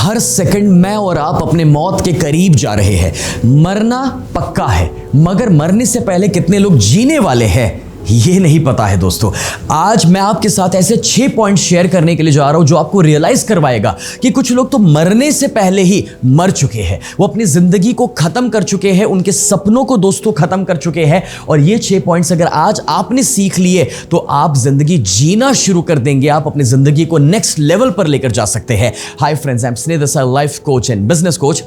हर second मैं और आप अपने मौत के करीब जा रहे हैं। मरना पक्का है, मगर मरने से पहले कितने लोग जीने वाले हैं ये नहीं पता है दोस्तों। आज मैं आपके साथ ऐसे 6 पॉइंट शेयर करने के लिए जा रहा हूं जो आपको रियलाइज करवाएगा कि कुछ लोग तो मरने से पहले ही मर चुके हैं, वो अपनी जिंदगी को खत्म कर चुके हैं, उनके सपनों को दोस्तों खत्म कर चुके हैं। और ये 6 पॉइंट्स अगर आज आपने सीख लिए तो आप जिंदगी जीना शुरू कर देंगे, आप अपनी जिंदगी को नेक्स्ट लेवल पर लेकर जा सकते हैं। हाय फ्रेंड्स, आई एम स्नेह Desai, life coach and business coach.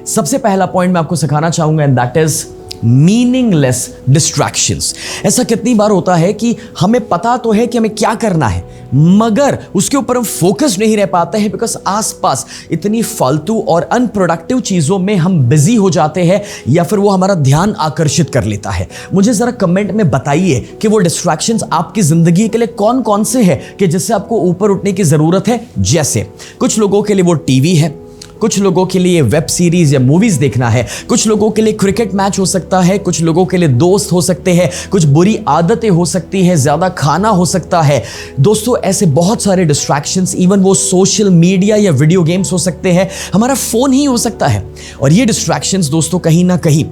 सबसे पहला पॉइंट मैं आपको सिखाना चाहूंगा and that is meaningless distractions. ऐसा कितनी बार होता है कि हमें पता तो है कि हमें क्या करना है, मगर उसके ऊपर हम फोकस नहीं रह पाते हैं बिकॉज आसपास इतनी फालतू और अनप्रोडक्टिव चीज़ों में हम बिजी हो जाते हैं या फिर वो हमारा ध्यान आकर्षित कर लेता है। मुझे ज़रा कमेंट में बताइए कि वो डिस्ट्रैक्शंस आपकी ज़िंदगी के लिए कौन कौन से हैं कि जिससे आपको ऊपर उठने की ज़रूरत है। जैसे कुछ लोगों के लिए वो टीवी है, कुछ लोगों के लिए वेब सीरीज या मूवीज देखना है, कुछ लोगों के लिए क्रिकेट मैच हो सकता है, कुछ लोगों के लिए दोस्त हो सकते हैं, कुछ बुरी आदतें हो सकती है, ज़्यादा खाना हो सकता है। दोस्तों ऐसे बहुत सारे डिस्ट्रैक्शंस, इवन वो सोशल मीडिया या वीडियो गेम्स हो सकते हैं, हमारा फ़ोन ही हो सकता है। और ये डिस्ट्रैक्शंस दोस्तों कहीं ना कहीं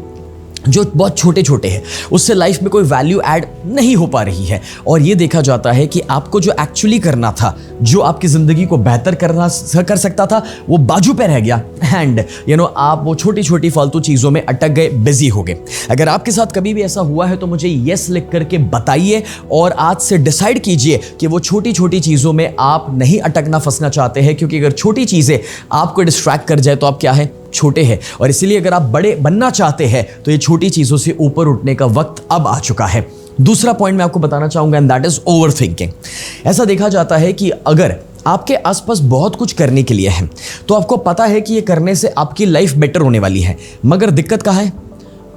जो बहुत छोटे छोटे हैं उससे लाइफ में कोई वैल्यू ऐड नहीं हो पा रही है। और ये देखा जाता है कि आपको जो एक्चुअली करना था, जो आपकी ज़िंदगी को बेहतर कर सकता था, वो बाजू पे रह गया एंड आप वो छोटी छोटी फालतू चीज़ों में अटक गए, बिजी हो गए। अगर आपके साथ कभी भी ऐसा हुआ है तो मुझे येस लिख करके बताइए और आज से डिसाइड कीजिए कि वो छोटी छोटी चीज़ों में आप नहीं अटकना फंसना चाहते हैं, क्योंकि अगर छोटी चीज़ें आपको डिस्ट्रैक्ट कर जाए तो आप क्या है, छोटे हैं। और इसीलिए अगर आप बड़े बनना चाहते हैं तो ये छोटी चीज़ों से ऊपर उठने का वक्त अब आ चुका है। दूसरा पॉइंट मैं आपको बताना चाहूंगा and that is over thinking. ऐसा देखा जाता है कि अगर आपके आसपास बहुत कुछ करने के लिए है तो आपको पता है कि ये करने से आपकी लाइफ बेटर होने वाली है, मगर दिक्कत कहाँ है,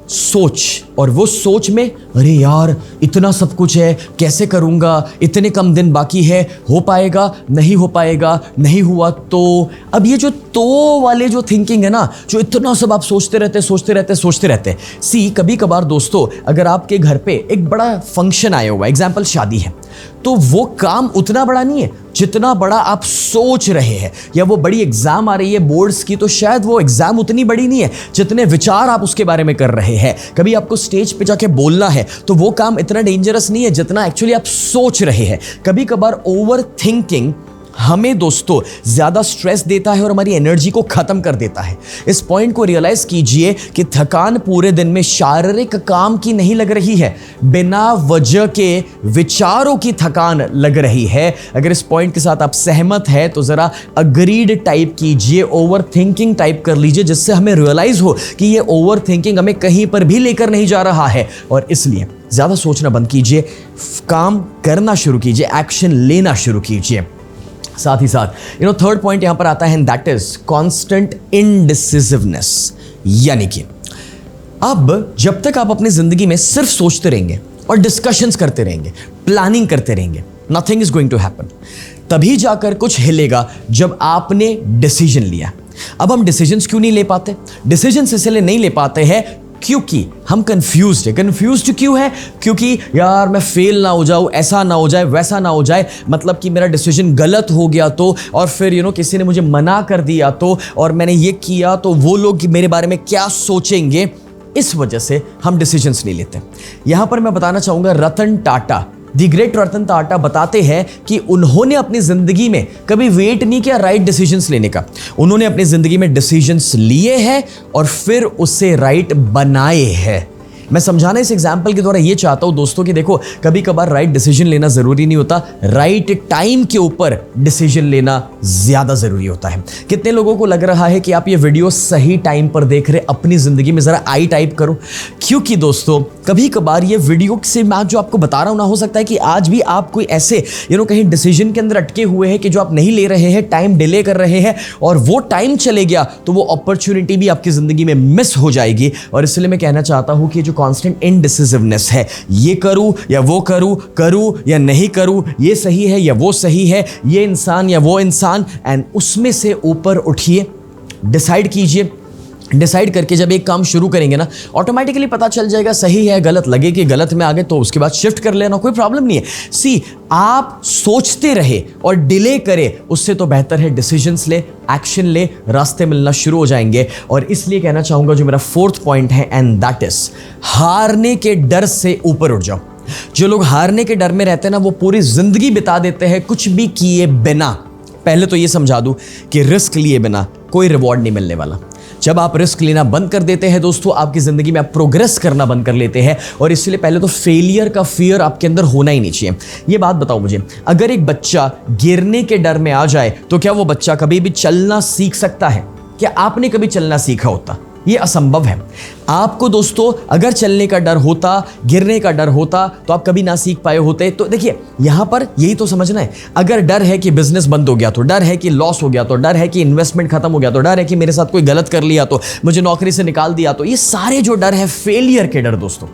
सोच। और वो सोच में अरे यार इतना सब कुछ है, कैसे करूँगा, इतने कम दिन बाकी है, हो पाएगा नहीं हो पाएगा, नहीं हुआ तो। अब ये जो तो वाले जो थिंकिंग है ना, जो इतना सब आप सोचते रहते। सी कभी कभार दोस्तों अगर आपके घर पे एक बड़ा फंक्शन आया हुआ, एग्जाम्पल शादी है, तो वो काम उतना बड़ा नहीं है जितना बड़ा आप सोच रहे हैं। या वो बड़ी एग्जाम आ रही है बोर्ड्स की, तो शायद वो एग्जाम उतनी बड़ी नहीं है जितने विचार आप उसके बारे में कर रहे हैं। कभी आपको स्टेज पे जाके बोलना है तो वो काम इतना डेंजरस नहीं है जितना एक्चुअली आप सोच रहे हैं। कभी कभार ओवर थिंकिंग हमें दोस्तों ज्यादा स्ट्रेस देता है और हमारी एनर्जी को खत्म कर देता है। इस पॉइंट को रियलाइज कीजिए कि थकान पूरे दिन में शारीरिक काम की नहीं लग रही है, बिना वजह के विचारों की थकान लग रही है। अगर इस पॉइंट के साथ आप सहमत हैं तो जरा अग्रीड टाइप कीजिए, ओवर थिंकिंग टाइप कर लीजिए, जिससे हमें रियलाइज हो कि ये ओवर थिंकिंग हमें कहीं पर भी लेकर नहीं जा रहा है। और इसलिए ज्यादा सोचना बंद कीजिए, काम करना शुरू कीजिए, एक्शन लेना शुरू कीजिए। साथ ही साथ थर्ड पॉइंट यहां पर आता है, दैट इज कांस्टेंट इनडिसिसिवनेस। यानी कि अब जब तक आप अपनी जिंदगी में सिर्फ सोचते रहेंगे और डिस्कशंस करते रहेंगे, प्लानिंग करते रहेंगे, nothing is going to happen. तभी जाकर कुछ हिलेगा जब आपने डिसीजन लिया। अब हम डिसीजंस क्यों नहीं ले पाते? डिसीजंस इसलिए नहीं ले पाते हैं क्योंकि हम कंफ्यूज्ड है। कंफ्यूज्ड क्यों है? क्योंकि यार मैं फेल ना हो जाऊं, ऐसा ना हो जाए, वैसा ना हो जाए, मतलब कि मेरा डिसीजन गलत हो गया तो, और फिर किसी ने मुझे मना कर दिया तो, और मैंने ये किया तो वो लोग मेरे बारे में क्या सोचेंगे। इस वजह से हम डिसीजंस नहीं लेते। यहां पर मैं बताना चाहूंगा रतन टाटा, द ग्रेट रतन टाटा बताते हैं कि उन्होंने अपनी जिंदगी में कभी वेट नहीं किया राइट डिसीजंस लेने का। उन्होंने अपनी जिंदगी में डिसीजंस लिए हैं और फिर उससे राइट बनाए हैं। मैं समझाना इस एग्जाम्पल के द्वारा ये चाहता हूं दोस्तों कि देखो कभी कभार राइट डिसीजन लेना जरूरी नहीं होता, राइट टाइम के ऊपर डिसीजन लेना ज्यादा जरूरी होता है। कितने लोगों को लग रहा है कि आप ये वीडियो सही टाइम पर देख रहे, अपनी जिंदगी में जरा आई टाइप करो, क्योंकि दोस्तों कभी कभार ये वीडियो से मैं जो आपको बता रहा हूं ना, हो सकता है कि आज भी आप कोई ऐसे कहीं डिसीजन के अंदर अटके हुए हैं कि जो आप नहीं ले रहे हैं, टाइम डिले कर रहे हैं, और वो टाइम चले गया तो वो अपॉर्चुनिटी भी आपकी जिंदगी में मिस हो जाएगी। और इसलिए मैं कहना चाहता हूं कि जो कांस्टेंट इनडिसिसिवनेस है, ये करूं या वो करूं या नहीं करूं, ये सही है या वो सही है, ये इंसान या वो इंसान, एंड उसमें से ऊपर उठिए, डिसाइड कीजिए डिसाइड करके जब एक काम शुरू करेंगे ना, ऑटोमेटिकली पता चल जाएगा सही है गलत, लगे कि गलत में आगे तो उसके बाद शिफ्ट कर लेना, कोई प्रॉब्लम नहीं है। सी, आप सोचते रहे और डिले करे, उससे तो बेहतर है डिसीजंस ले, एक्शन ले, रास्ते मिलना शुरू हो जाएंगे। और इसलिए कहना चाहूंगा जो मेरा फोर्थ पॉइंट है, एंड दैट इज हारने के डर से ऊपर उठ जाओ। जो लोग हारने के डर में रहते हैं ना, वो पूरी जिंदगी बिता देते हैं कुछ भी किए बिना। पहले तो ये समझा दूं कि रिस्क लिए बिना कोई रिवॉर्ड नहीं मिलने वाला। जब आप रिस्क लेना बंद कर देते हैं दोस्तों, आपकी जिंदगी में आप प्रोग्रेस करना बंद कर लेते हैं। और इसलिए पहले तो फेलियर का फियर आपके अंदर होना ही नहीं चाहिए। ये बात बताओ मुझे, अगर एक बच्चा गिरने के डर में आ जाए तो क्या वो बच्चा कभी भी चलना सीख सकता है? क्या आपने कभी चलना सीखा होता? ये असंभव है। आपको दोस्तों अगर चलने का डर होता, गिरने का डर होता, तो आप कभी ना सीख पाए होते। तो देखिए यहां पर यही तो समझना है। अगर डर है कि बिजनेस बंद हो गया, तो डर है कि लॉस हो गया, तो डर है कि इन्वेस्टमेंट खत्म हो गया, तो डर है कि मेरे साथ कोई गलत कर लिया, तो मुझे नौकरी से निकाल दिया, तो ये सारे जो डर है फेलियर के डर दोस्तों,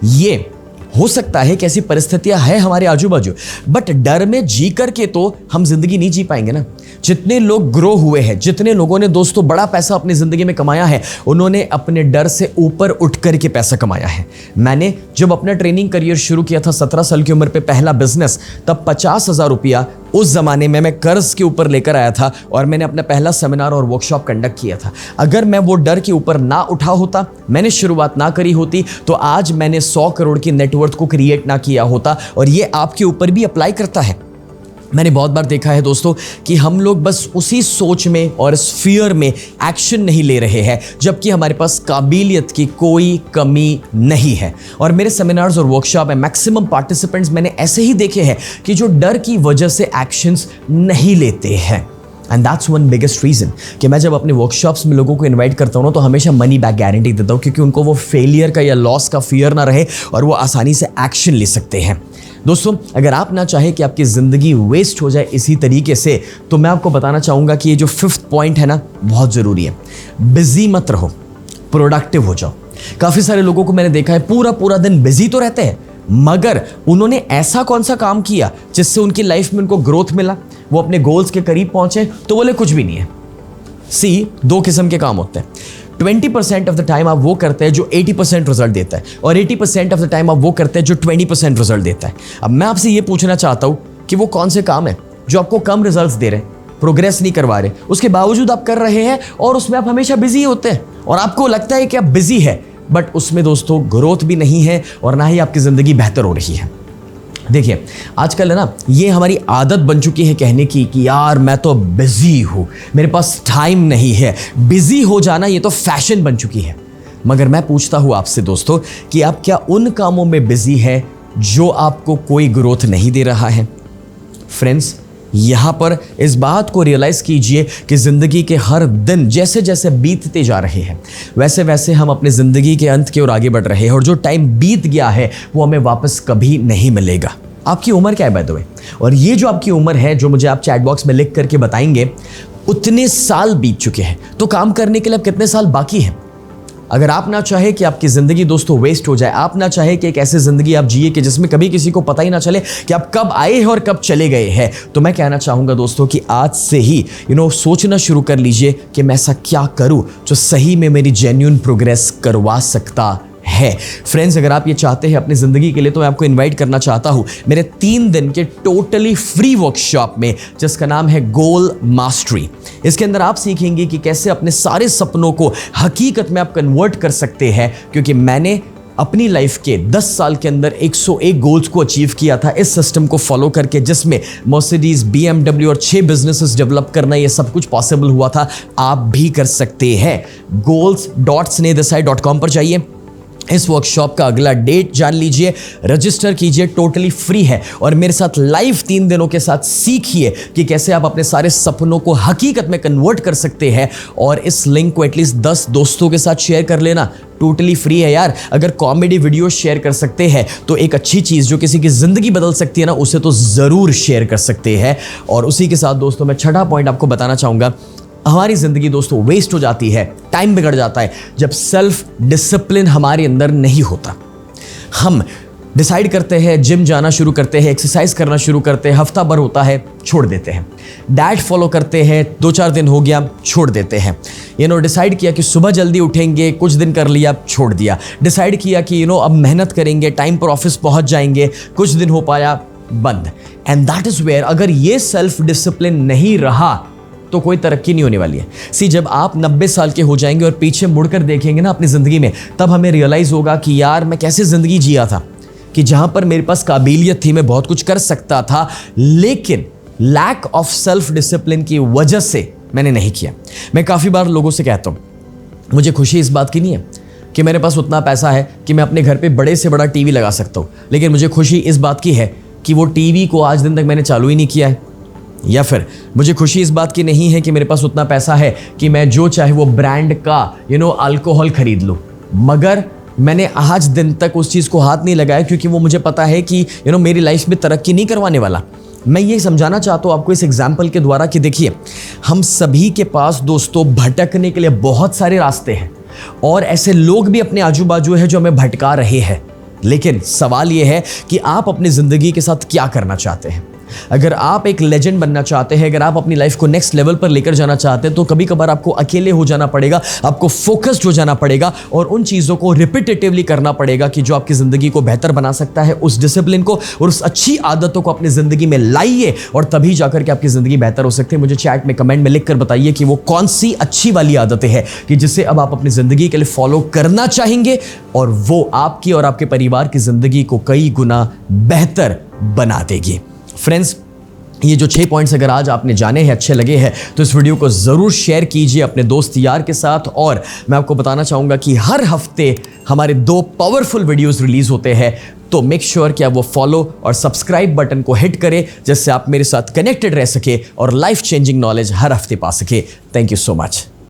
ये हो सकता है कि ऐसी परिस्थितियां है हमारे आजू बाजू, बट डर में जी करके तो हम जिंदगी नहीं जी पाएंगे ना। जितने लोग ग्रो हुए हैं, जितने लोगों ने दोस्तों बड़ा पैसा अपनी जिंदगी में कमाया है, उन्होंने अपने डर से ऊपर उठ करके पैसा कमाया है। मैंने जब अपना ट्रेनिंग करियर शुरू किया था 17 साल की उम्र पे, पहला बिजनेस, तब 50,000 रुपया उस जमाने में मैं कर्ज के ऊपर लेकर आया था और मैंने अपना पहला सेमिनार और वर्कशॉप कंडक्ट किया था। अगर मैं वो डर के ऊपर ना उठा होता, मैंने शुरुआत ना करी होती, तो आज मैंने 100 करोड़ की नेटवर्थ को क्रिएट ना किया होता। और ये आपके ऊपर भी अप्लाई करता है। मैंने बहुत बार देखा है दोस्तों कि हम लोग बस उसी सोच में और इस फियर में एक्शन नहीं ले रहे हैं, जबकि हमारे पास काबिलियत की कोई कमी नहीं है। और मेरे सेमिनार्स और वर्कशॉप में मैक्सिमम पार्टिसिपेंट्स मैंने ऐसे ही देखे हैं कि जो डर की वजह से एक्शंस नहीं लेते हैं। And that's one biggest reason कि मैं जब अपने वर्कशॉप्स में लोगों को इनवाइट करता हूँ ना, तो हमेशा मनी बैक गारंटी देता हूँ, क्योंकि उनको वो फेलियर का या लॉस का फियर ना रहे और वो आसानी से एक्शन ले सकते हैं। दोस्तों अगर आप ना चाहे कि आपकी ज़िंदगी वेस्ट हो जाए इसी तरीके से, तो मैं आपको बताना चाहूँगा कि ये जो 5th पॉइंट है ना, बहुत ज़रूरी है। बिजी मत रहो, प्रोडक्टिव हो जाओ। काफ़ी सारे लोगों को मैंने देखा है पूरा पूरा दिन बिजी तो रहते हैं, मगर उन्होंने ऐसा कौन सा काम किया जिससे उनकी लाइफ में उनको ग्रोथ मिला, वो अपने गोल्स के करीब पहुंचे, तो बोले कुछ भी नहीं है। सी, 2 किस्म के काम होते हैं। 20% ऑफ द टाइम आप वो करते हैं जो 80% रिजल्ट देता है, और 80% ऑफ द टाइम आप वो करते हैं जो 20% रिजल्ट देता है। अब मैं आपसे ये पूछना चाहता हूं कि वो कौन से काम है जो आपको कम रिजल्ट्स दे रहे हैं, प्रोग्रेस नहीं करवा रहे, उसके बावजूद आप कर रहे हैं और उसमें आप हमेशा बिजी होते हैं और आपको लगता है कि आप बिजी है, बट उसमें दोस्तों ग्रोथ भी नहीं है और ना ही आपकी जिंदगी बेहतर हो रही है। देखिए आजकल है ना, ये हमारी आदत बन चुकी है कहने की कि यार मैं तो बिजी हूँ, मेरे पास टाइम नहीं है। बिजी हो जाना ये तो फैशन बन चुकी है। मगर मैं पूछता हूँ आपसे दोस्तों कि आप क्या उन कामों में बिजी है जो आपको कोई ग्रोथ नहीं दे रहा है? फ्रेंड्स, यहाँ पर इस बात को रियलाइज़ कीजिए कि ज़िंदगी के हर दिन जैसे जैसे बीतते जा रहे हैं, वैसे वैसे हम अपने ज़िंदगी के अंत की ओर आगे बढ़ रहे हैं, और जो टाइम बीत गया है वो हमें वापस कभी नहीं मिलेगा। आपकी उम्र क्या है बाय द वे? और ये जो आपकी उम्र है, जो मुझे आप चैट बॉक्स में लिख करके बताएंगे, उतने साल बीत चुके हैं, तो काम करने के लिए अब कितने साल बाकी हैं? अगर आप ना चाहे कि आपकी ज़िंदगी दोस्तों वेस्ट हो जाए, आप ना चाहे कि एक ऐसी ज़िंदगी आप जिए कि जिसमें कभी किसी को पता ही ना चले कि आप कब आए हैं और कब चले गए हैं, तो मैं कहना चाहूँगा दोस्तों कि आज से ही सोचना शुरू कर लीजिए कि मैं ऐसा क्या करूँ जो सही में मेरी जेन्युइन प्रोग्रेस करवा सकता है। फ्रेंड्स, अगर आप ये चाहते हैं अपनी ज़िंदगी के लिए, तो मैं आपको इनवाइट करना चाहता हूँ मेरे 3 दिन के टोटली फ्री वर्कशॉप में, जिसका नाम है गोल मास्टरी। इसके अंदर आप सीखेंगे कि कैसे अपने सारे सपनों को हकीकत में आप कन्वर्ट कर सकते हैं, क्योंकि मैंने अपनी लाइफ के 10 साल के अंदर 101 गोल्स को अचीव किया था इस सिस्टम को फॉलो करके, जिसमें मर्सिडीज, BMW और 6 बिजनेसेस डेवलप करना, ये सब कुछ पॉसिबल हुआ था। आप भी कर सकते हैं। goals.snehadesai.com पर जाइए, इस वर्कशॉप का अगला डेट जान लीजिए, रजिस्टर कीजिए, टोटली फ्री है, और मेरे साथ लाइव 3 दिनों के साथ सीखिए कि कैसे आप अपने सारे सपनों को हकीकत में कन्वर्ट कर सकते हैं। और इस लिंक को एटलीस्ट 10 दोस्तों के साथ शेयर कर लेना, टोटली फ्री है यार। अगर कॉमेडी वीडियो शेयर कर सकते हैं तो एक अच्छी चीज़ जो किसी की ज़िंदगी बदल सकती है ना, उसे तो ज़रूर शेयर कर सकते हैं। और उसी के साथ दोस्तों मैं 6ठा पॉइंट आपको बताना चाहूँगा। हमारी ज़िंदगी दोस्तों वेस्ट हो जाती है, टाइम बिगड़ जाता है, जब सेल्फ डिसिप्लिन हमारे अंदर नहीं होता। हम डिसाइड करते हैं, जिम जाना शुरू करते हैं, एक्सरसाइज करना शुरू करते हैं, हफ्ता भर होता है, छोड़ देते हैं। डाइट फॉलो करते हैं, 2-4 दिन हो गया, छोड़ देते हैं। डिसाइड किया कि सुबह जल्दी उठेंगे, कुछ दिन कर लिया, छोड़ दिया। डिसाइड किया कि अब मेहनत करेंगे, टाइम पर ऑफिस पहुंच जाएंगे, कुछ दिन हो पाया, बंद। एंड दैट इज वेयर अगर ये सेल्फ डिसिप्लिन नहीं रहा तो कोई तरक्की नहीं होने वाली है। सी, जब आप 90 साल के हो जाएंगे और पीछे मुड़कर देखेंगे ना अपनी ज़िंदगी में, तब हमें रियलाइज़ होगा कि यार मैं कैसे ज़िंदगी जिया था, कि जहाँ पर मेरे पास काबिलियत थी, मैं बहुत कुछ कर सकता था, लेकिन लैक ऑफ सेल्फ डिसिप्लिन की वजह से मैंने नहीं किया। मैं काफ़ी बार लोगों से कहता हूँ, मुझे खुशी इस बात की नहीं है कि मेरे पास उतना पैसा है कि मैं अपने घर पे बड़े से बड़ा टीवी लगा सकता हूँ, लेकिन मुझे खुशी इस बात की है कि वो टीवी को आज दिन तक मैंने चालू ही नहीं किया है। या फिर मुझे खुशी इस बात की नहीं है कि मेरे पास उतना पैसा है कि मैं जो चाहे वो ब्रांड का अल्कोहल खरीद लूँ, मगर मैंने आज दिन तक उस चीज़ को हाथ नहीं लगाया, क्योंकि वो मुझे पता है कि मेरी लाइफ में तरक्की नहीं करवाने वाला। मैं ये समझाना चाहता हूँ आपको इस एग्जाम्पल के द्वारा कि देखिए, हम सभी के पास दोस्तों भटकने के लिए बहुत सारे रास्ते हैं, और ऐसे लोग भी अपने आजू बाजू है जो हमें भटका रहे हैं। लेकिन सवाल ये है कि आप अपनी ज़िंदगी के साथ क्या करना चाहते हैं। अगर आप एक लेजेंड बनना चाहते हैं, अगर आप अपनी लाइफ को नेक्स्ट लेवल पर लेकर जाना चाहते हैं, तो कभी कभार आपको अकेले हो जाना पड़ेगा, आपको फोकस्ड हो जाना पड़ेगा और उन चीज़ों को रिपीटेटिवली करना पड़ेगा कि जो आपकी ज़िंदगी को बेहतर बना सकता है। उस डिसिप्लिन को और उस अच्छी आदतों को अपनी ज़िंदगी में लाइए, और तभी जाकर के आपकी ज़िंदगी बेहतर हो सकती है। मुझे चैट में कमेंट में लिख कर बताइए कि वो कौन सी अच्छी वाली आदतें हैं कि जिसे अब आप अपनी ज़िंदगी के लिए फॉलो करना चाहेंगे, और वो आपकी और आपके परिवार की ज़िंदगी को कई गुना बेहतर बना देगी। फ्रेंड्स, ये जो 6 पॉइंट्स अगर आज आपने जाने हैं, अच्छे लगे हैं, तो इस वीडियो को ज़रूर शेयर कीजिए अपने दोस्त यार के साथ। और मैं आपको बताना चाहूँगा कि हर हफ्ते हमारे 2 पावरफुल वीडियोस रिलीज़ होते हैं, तो मेक श्योर कि आप वो फॉलो और सब्सक्राइब बटन को हिट करें, जिससे आप मेरे साथ कनेक्टेड रह सके और लाइफ चेंजिंग नॉलेज हर हफ्ते पा सके। Thank you so much.